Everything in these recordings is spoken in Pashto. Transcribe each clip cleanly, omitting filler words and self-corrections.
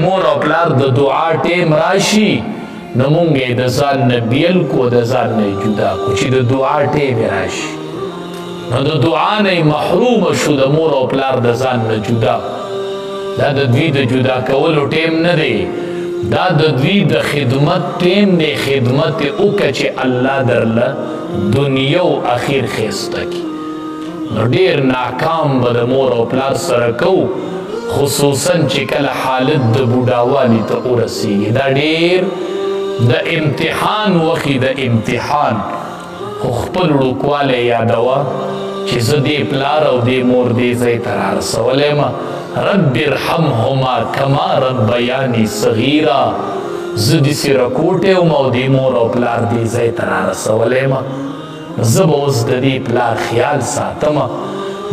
مور او پلار د دعا ټیم راشي نو مونږ یې د ځان نه بیل کو د ځان نه جدا کو چې د دعا ټیم راشي نو د دعا نه محروم شو د مور او پلار د ځان نه جدا دا د دوی د جدا کولو ټیم نه دی دا د دوی د خدمت ټیم دی خدمت وکړه چې الله درله دنیا او اخر ښایسته کړي نو ډېر ناکام به د مور او پلار سره کوو خصوصا چې کله حالت د بوډاوالي ته ورسیږي دا ډېر د امتحان وخت د امتحان خو خپل وړوکوالی یادوه چې زه دې پلار او دې مور دې ځای ته رارسولی یم رب ارحمهما کما ربیاني صغیرا زه داسې رکوټی وم او دې مور او پلار دې ځای ته رارسولی یم زه به اوس د دې پلار خیال ساتم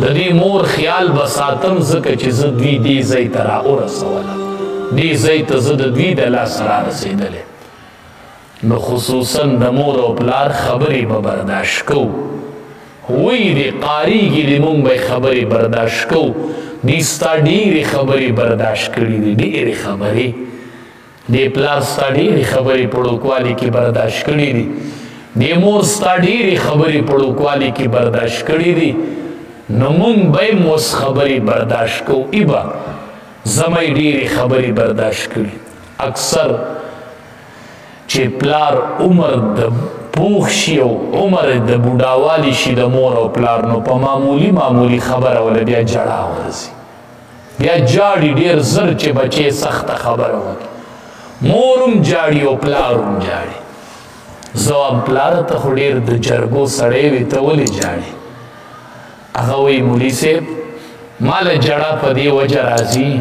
د دې مور خیال به ساتم ځکه چې زه دوی دې ځای ته راورسولم دې ځای ته زه د دوی د لاسه رارسېدلی نو خصوصا د مور او پلار خبرې به برداشت کوو وی دی قاریږي دی مونږ به خبرې برداشت کوو دی ستا ډېرې خبرې برداشت کړي دي ډېرې خبرې دی پلار ستا ډېرې خبرې په وړوکوالي کې برداشت کړي دي دی مور ستا ډېرې خبرې په وړوکوالي کې برداشت کړي دي نو مونږ به یې اوس خبرې برداشت کوو ای به زمی ډېرې خبرې برداشت کړي اکثر چې پلار عمر د پوخ شي او عمر د بوډاوالي شي د مور او پلار نو په معمولي خبره وله بیا جړا ورځي بیا جاړي ډېر زر چې بچې سخته خبره وکړي مور هم جاړي او پلار هم جاړي زه وایم پلاره ته خو ډېر د جرګو سړی وې ته ولې جاړې هغه وایي مولي صاحب ما له جړه په دې وجه راځي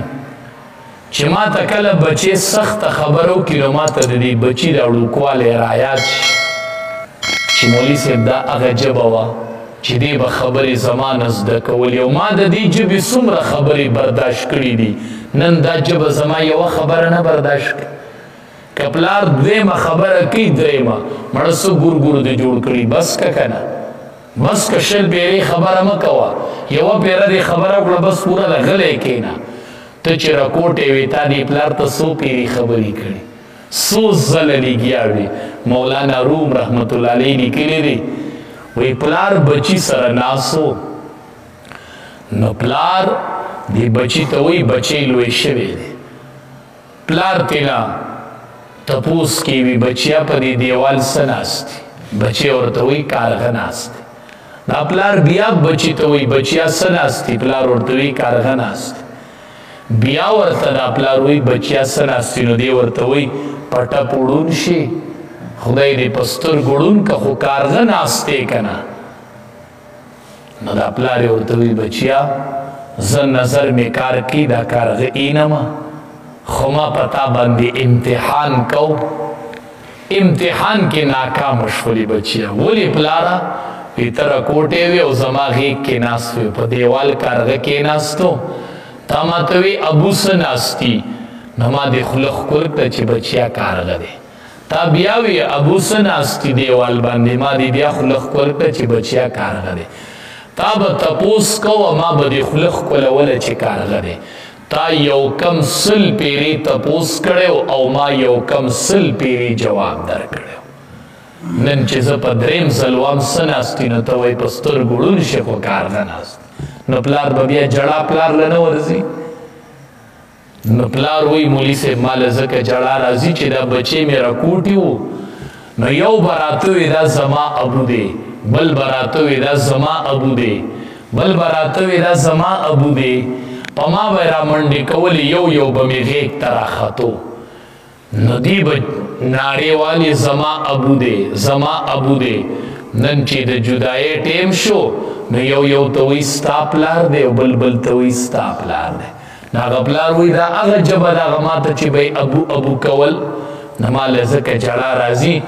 چې ما ته کله بچې سخته خبره وکړي نو ما ته د دې بچي د وړوکوالی رایاد شي چې مولي صاحب دا هغه ژبه وه چې دې به خبرې زما نه زده کولې او ما د دې ژبې څومره خبرې برداشت کړي دي نن دا ژبه زما یوه خبره نه برداشت کړي که پلار دویمه خبره کوي درېیمه مړه څه ګور دې جوړ کړي بس که که نه بس که شل پیرې خبره مه کوه یوه پیره دې خبره وکړه بس پوره ده غلی کښېنه ته چې رکوټې وې تا دې پلار ته څو پیرې خبرې کړي څو ځله لګیا وي مولانا روم رحمت الله علیه لیکلی دی وی پلار بچی سره ناسو نو پلار دی بچی ته وی بچی لوی شوی دی پلار تینا تپوس کی وی بچیا په دې دیوال څه ناستی بچی ورته وی کارغه ناستی دا پلار بیا بچی ته وی بچیا څه ناستی پلار ورته وی کارغه ناستی بیا ورته دا پلار وی بچیا څه ناستی نو دی ورته وی پټه پوړون شي خدای دې په سترګو ړوند که خو کارغه ناستې که نه نو دا پلار یې ورته وی بچیا زه نظر مې کار کی دا کارغه اینمه خو ما په تا باندې امتحان کو امتحان کې ناکامه شولې بچیا ولې پلاره وی ته رکوټې وې او زما غېږ کې ناست وې په دیوال کارغه کېناستو تا ماته وی ابو څه ناستي نو ما دې خوله ښکل کړه چې بچیا کارغه دی تا بیا وی ابو څه ناستي دیوال باندې ما دې بیا خوله ښکل کړه چې بچیا کارغه دی تا به تپوس کوه ما به دې خوله ښکلوله چې کارغه دی تا یو کم سل پیرې تپوس کړی او ما یو کم سل پیرې جواب درکړی نن چې زه په درېیم ځل وام څه ناستي نو ته وایي په سترګو ړوند شي خو کارغه ناست نو پلار به بیا جړه پلار له نه ورځي نو پلار وی مولي صاحب ماله ځکه جړه راځي چې دا بچې مې راکوټي وو نو یو به راته وي دا زما ابو دی بل به راته وي دا زما ابو دی بل به راته وي دا زما ابو دی په ما به یې رامنډې کولې یو به مې غېږ ته راختو نو دی به نارې والې زما ابو دی زما ابو دی نن چې د جدایۍ ټیم شو نو یو ته وایي ستا پلار دی او بل ته وایي ستا پلار دی هغه پلار وایي دا هغه ژبه ده هغه ما ته چې به ابو کول نو ما له ځکه جړه راځي